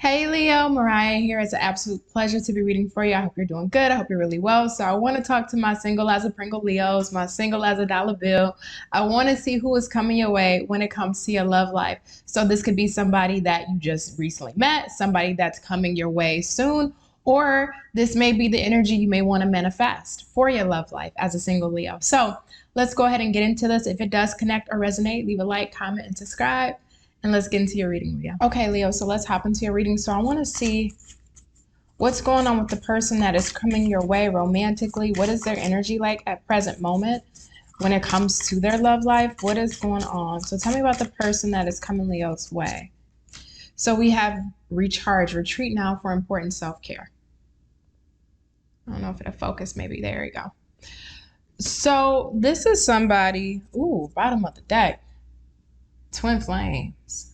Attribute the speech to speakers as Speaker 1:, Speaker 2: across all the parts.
Speaker 1: Hey Leo, Mariah here. It's an absolute pleasure to be reading for you. I hope you're doing good. I hope you're really well. So I want to talk to my single as a Pringle Leos, my single as a dollar bill. I want to see who is coming your way when it comes to your love life. So this could be somebody that you just recently met, somebody that's coming your way soon, or this may be the energy you may want to manifest for your love life as a single Leo. So let's go ahead and get into this. If it does connect or resonate, leave a like, comment, and subscribe. And let's get into your reading, Leo. Okay, Leo, so let's hop into your reading. So I want to see what's going on with the person that is coming your way romantically. What is their energy like at present moment when it comes to their love life? What is going on? So tell me about the person that is coming Leo's way. So we have recharge, retreat now for important self-care. I don't know if it'll focus, maybe. There you go. So this is somebody, ooh, bottom of the deck. Twin flames.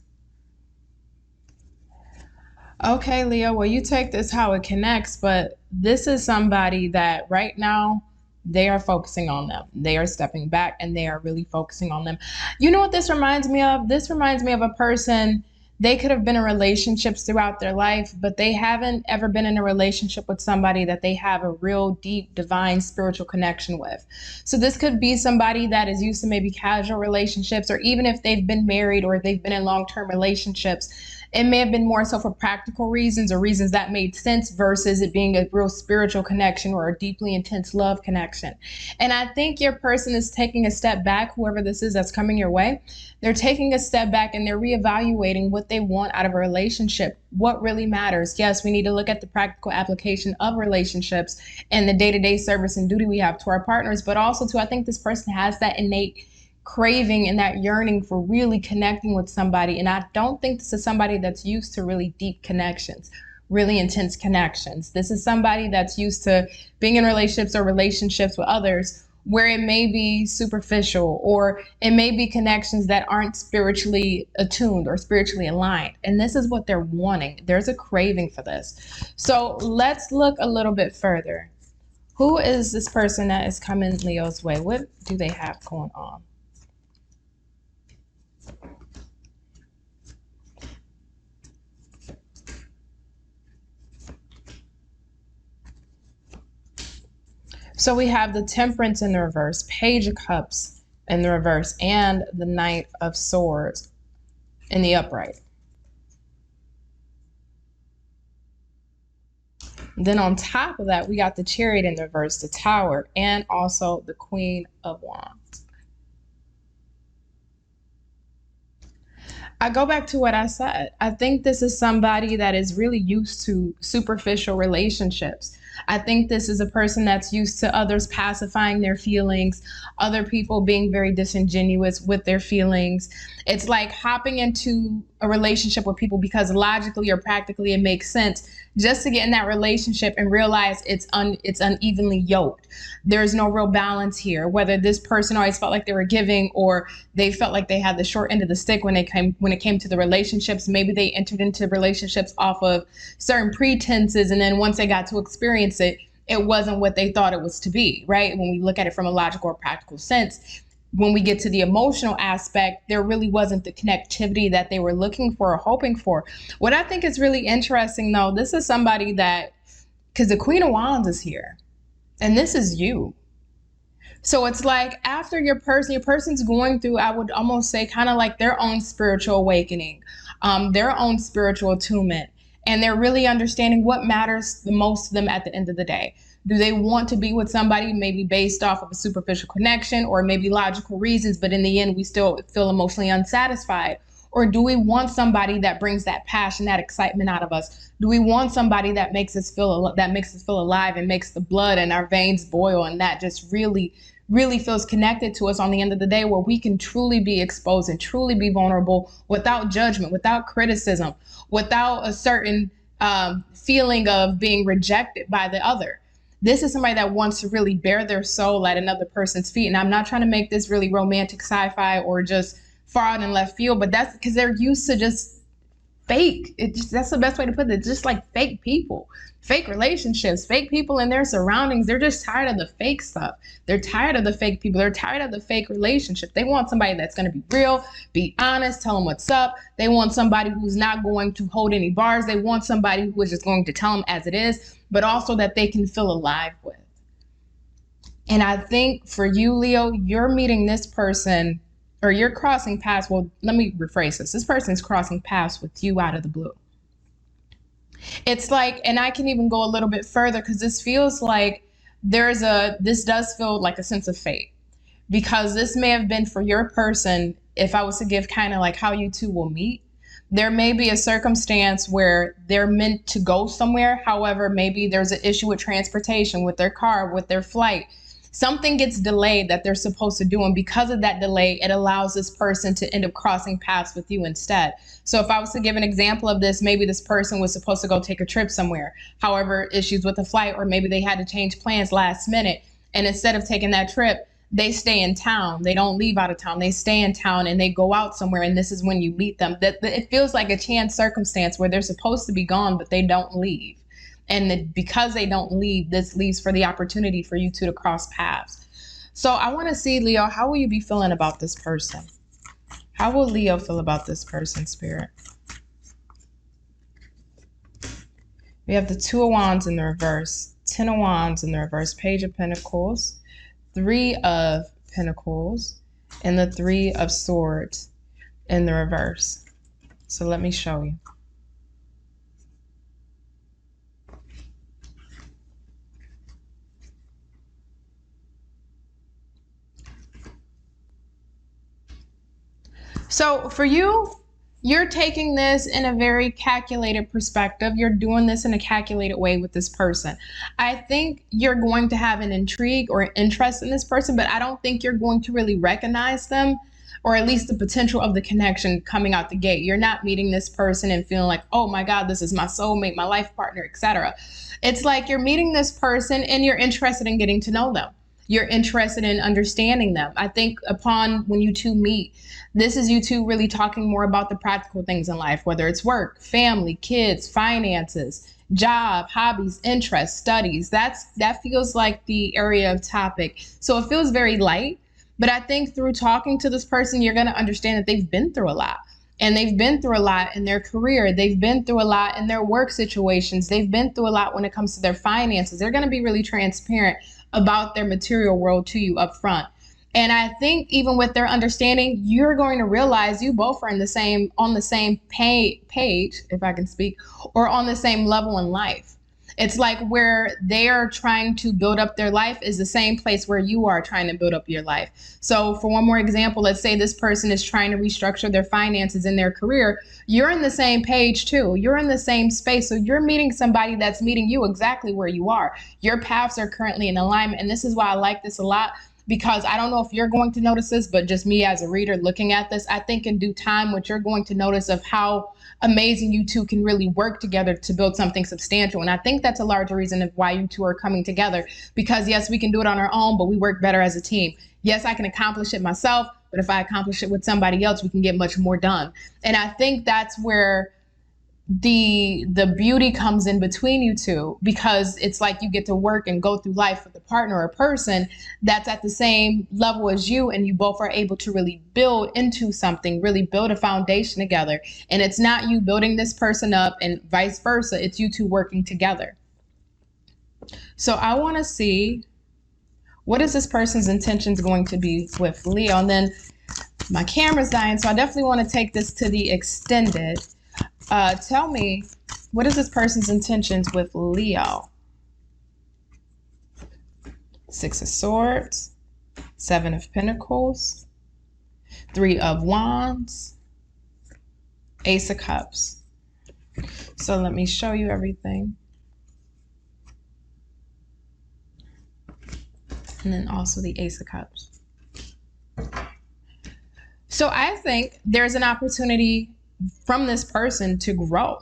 Speaker 1: Okay, Leo, well, you take this how it connects, but this is somebody that right now they are focusing on them. They are stepping back and they are really focusing on them. You know what this reminds me of? This reminds me of a person, they could have been in relationships throughout their life, but they haven't ever been in a relationship with somebody that they have a real deep, divine, spiritual connection with. So this could be somebody that is used to maybe casual relationships, or even if they've been married or they've been in long-term relationships, it may have been more so for practical reasons or reasons that made sense versus it being a real spiritual connection or a deeply intense love connection. And I think your person is taking a step back, whoever this is that's coming your way. They're taking a step back and they're reevaluating what they want out of a relationship, what really matters. Yes, we need to look at the practical application of relationships and the day-to-day service and duty we have to our partners, but also too, I think this person has that innate craving and that yearning for really connecting with somebody. And I don't think this is somebody that's used to really deep connections, really intense connections. This is somebody that's used to being in relationships or relationships with others where it may be superficial or it may be connections that aren't spiritually attuned or spiritually aligned. And this is what they're wanting. There's a craving for this. So let's look a little bit further. Who is this person that is coming Leo's way? What do they have going on? So we have the Temperance in the reverse, Page of Cups in the reverse, and the Knight of Swords in the upright. Then on top of that, we got the Chariot in the reverse, the Tower, and also the Queen of Wands. I go back to what I said. I think this is somebody that is really used to superficial relationships. I think this is a person that's used to others pacifying their feelings, other people being very disingenuous with their feelings. It's like hopping into a relationship with people because logically or practically it makes sense, just to get in that relationship and realize it's unevenly yoked. There's no real balance here, whether this person always felt like they were giving or they felt like they had the short end of the stick when it came to the relationships. Maybe they entered into relationships off of certain pretenses, and then once they got to experience it, it wasn't what they thought it was to be, right? When we look at it from a logical or practical sense, when we get to the emotional aspect, there really wasn't the connectivity that they were looking for or hoping for. What I think is really interesting, though, this is somebody that, because the Queen of Wands is here, and this is you. So it's like after your person's going through, I would almost say kind of like their own spiritual awakening, their own spiritual attunement, and they're really understanding what matters the most to them at the end of the day. Do they want to be with somebody maybe based off of a superficial connection or maybe logical reasons, but in the end we still feel emotionally unsatisfied? Or do we want somebody that brings that passion, that excitement out of us? Do we want somebody that makes us feel alive and makes the blood in our veins boil, and that just really feels connected to us on the end of the day, where we can truly be exposed and truly be vulnerable without judgment, without criticism, without a certain feeling of being rejected by the other? This is somebody that wants to really bare their soul at another person's feet. And I'm not trying to make this really romantic sci-fi or just far out in left field, but that's because they're used to just fake. That's the best way to put it. It's just like fake people, fake relationships, fake people in their surroundings. They're just tired of the fake stuff. They're tired of the fake people. They're tired of the fake relationship. They want somebody that's going to be real, be honest, tell them what's up. They want somebody who's not going to hold any bars. They want somebody who is just going to tell them as it is, but also that they can feel alive with. And I think for you, Leo, you're meeting this person, or you're crossing paths. Well, let me rephrase this. This person's crossing paths with you out of the blue. It's like, and I can even go a little bit further because this feels like this does feel like a sense of fate, because this may have been for your person. If I was to give kind of like how you two will meet, there may be a circumstance where they're meant to go somewhere. However, maybe there's an issue with transportation, with their car, with their flight. Something gets delayed that they're supposed to do. And because of that delay, it allows this person to end up crossing paths with you instead. So if I was to give an example of this, maybe this person was supposed to go take a trip somewhere. However, issues with the flight, or maybe they had to change plans last minute. And instead of taking that trip, they stay in town. They don't leave out of town. They stay in town and they go out somewhere. And this is when you meet them. That it feels like a chance circumstance where they're supposed to be gone, but they don't leave. And because they don't leave, this leaves for the opportunity for you two to cross paths. So I want to see, Leo, how will you be feeling about this person? How will Leo feel about this person, Spirit? We have the Two of Wands in the reverse, 10 of Wands in the reverse, Page of Pentacles, 3 of Pentacles, and the 3 of Swords in the reverse. So let me show you. So for you, you're taking this in a very calculated perspective. You're doing this in a calculated way with this person. I think you're going to have an intrigue or interest in this person, but I don't think you're going to really recognize them, or at least the potential of the connection coming out the gate. You're not meeting this person and feeling like, oh my God, this is my soulmate, my life partner, etc. It's like you're meeting this person and you're interested in getting to know them. You're interested in understanding them. I think upon when you two meet, this is you two really talking more about the practical things in life, whether it's work, family, kids, finances, job, hobbies, interests, studies. That feels like the area of topic. So it feels very light. But I think through talking to this person, you're going to understand that they've been through a lot. And they've been through a lot in their career. They've been through a lot in their work situations. They've been through a lot when it comes to their finances. They're going to be really transparent about their material world to you up front. And I think even with their understanding, you're going to realize you both are on the same page, if I can speak, or on the same level in life. It's like where they are trying to build up their life is the same place where you are trying to build up your life. So for one more example, let's say this person is trying to restructure their finances in their career. You're in the same page too. You're in the same space. So you're meeting somebody that's meeting you exactly where you are. Your paths are currently in alignment. And this is why I like this a lot, because I don't know if you're going to notice this, but just me as a reader looking at this, I think in due time, what you're going to notice of how amazing you two can really work together to build something substantial. And I think that's a larger reason of why you two are coming together, because yes, we can do it on our own, but we work better as a team. Yes, I can accomplish it myself, but if I accomplish it with somebody else, we can get much more done. And I think that's where the beauty comes in between you two, because it's like you get to work and go through life with a partner or a person that's at the same level as you, and you both are able to really build into something, really build a foundation together. And it's not you building this person up and vice versa, it's you two working together. So I want to see, what is this person's intentions going to be with Leo? And then my camera's dying, so I definitely want to take this to the extended. Tell me, what is this person's intentions with Leo? 6 of Swords, 7 of Pentacles, 3 of Wands, Ace of Cups. So let me show you everything. And then also the Ace of Cups. So I think there's an opportunity from this person to grow.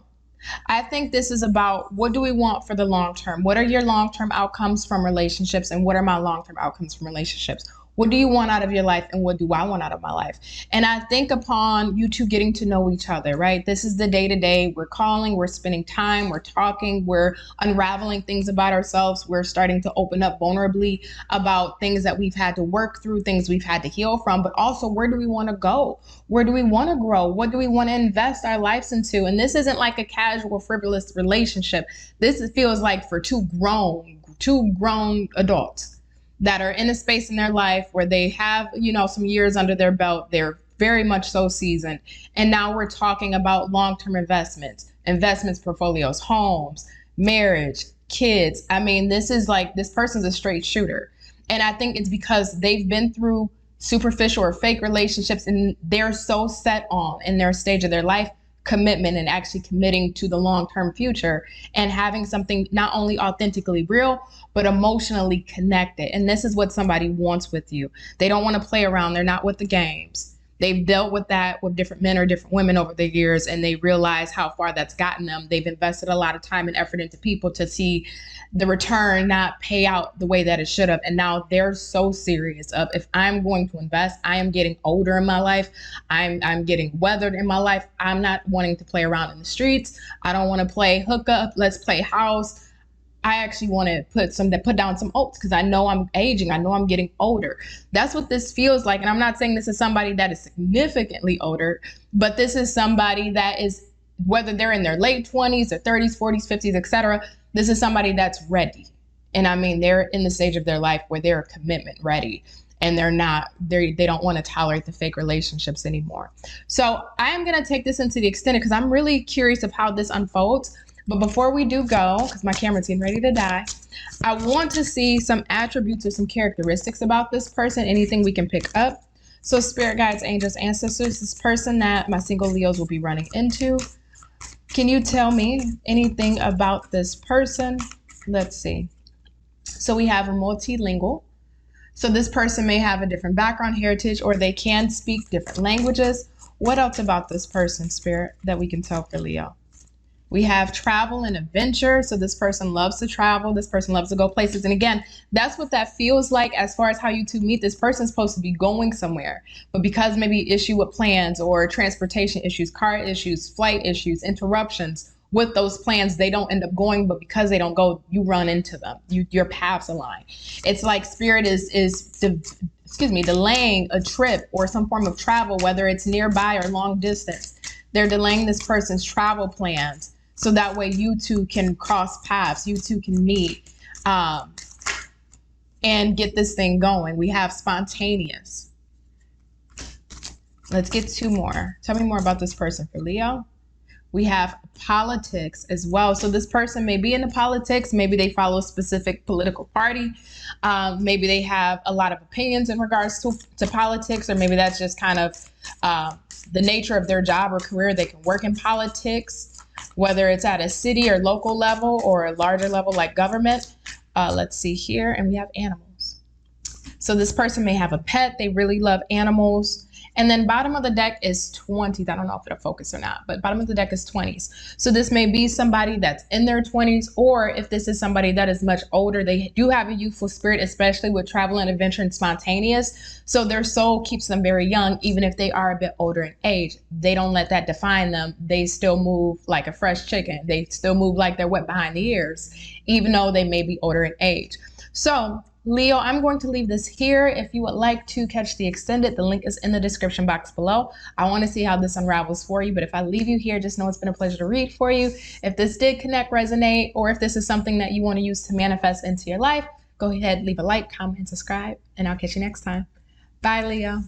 Speaker 1: I think this is about, what do we want for the long term? What are your long-term outcomes from relationships, and what are my long-term outcomes from relationships? What do you want out of your life, and what do I want out of my life? And I think upon you two getting to know each other, right? This is the day-to-day. We're calling, we're spending time, we're talking, we're unraveling things about ourselves. We're starting to open up vulnerably about things that we've had to work through, things we've had to heal from, but also where do we want to go? Where do we want to grow? What do we want to invest our lives into? And this isn't like a casual, frivolous relationship. This feels like for two grown adults that are in a space in their life where they have, some years under their belt. They're very much so seasoned. And now we're talking about long-term investments, portfolios, homes, marriage, kids. I mean, this person's a straight shooter. And I think it's because they've been through superficial or fake relationships, and they're so set on, in their stage of their life, commitment and actually committing to the long-term future and having something not only authentically real, but emotionally connected. And this is what somebody wants with you. They don't want to play around. They're not with the games. They've dealt with that with different men or different women over the years, and they realize how far that's gotten them. They've invested a lot of time and effort into people to see the return not pay out the way that it should have. And now they're so serious of, if I'm going to invest, I am getting older in my life. I'm getting weathered in my life. I'm not wanting to play around in the streets. I don't want to play hookup. Let's play house. I actually want to put down some oats because I know I'm aging. I know I'm getting older. That's what this feels like. And I'm not saying this is somebody that is significantly older, but this is somebody that is, whether they're in their late 20s or 30s, 40s, 50s, etc. This is somebody that's ready. And I mean, they're in the stage of their life where they're commitment ready, and they don't want to tolerate the fake relationships anymore. So I am going to take this into the extended because I'm really curious of how this unfolds. But before we do go, because my camera's getting ready to die, I want to see some attributes or some characteristics about this person, anything we can pick up. So spirit guides, angels, ancestors, this person that my single Leos will be running into, can you tell me anything about this person? Let's see. So we have a multilingual. So this person may have a different background, heritage, or they can speak different languages. What else about this person, spirit, that we can tell for Leo? We have travel and adventure. So this person loves to travel. This person loves to go places. And again, that's what that feels like as far as how you two meet. This person's supposed to be going somewhere, but because maybe issue with plans or transportation issues, car issues, flight issues, interruptions with those plans, they don't end up going. But because they don't go, you run into them. Your paths align. It's like spirit is delaying a trip or some form of travel, whether it's nearby or long distance. They're delaying this person's travel plans, so that way you two can cross paths, you two can meet, and get this thing going. We have spontaneous. Let's get two more. Tell me more about this person for Leo. We have politics as well. So this person may be into politics. Maybe they follow a specific political party. Maybe they have a lot of opinions in regards to politics, or maybe that's just kind of the nature of their job or career. They can work in politics, whether it's at a city or local level or a larger level like government. Let's see here. And we have animals. So this person may have a pet. They really love animals. And then bottom of the deck is 20s. I don't know if it'll focus or not, but bottom of the deck is 20s. So this may be somebody that's in their 20s, or if this is somebody that is much older, they do have a youthful spirit, especially with travel and adventure and spontaneous. So their soul keeps them very young, even if they are a bit older in age. They don't let that define them. They still move like a fresh chicken. They still move like they're wet behind the ears, even though they may be older in age. So Leo, I'm going to leave this here. If you would like to catch the extended, the link is in the description box below. I want to see how this unravels for you, but if I leave you here, just know it's been a pleasure to read for you. If this did connect, resonate, or if this is something that you want to use to manifest into your life, go ahead, leave a like, comment, and subscribe, and I'll catch you next time. Bye, Leo.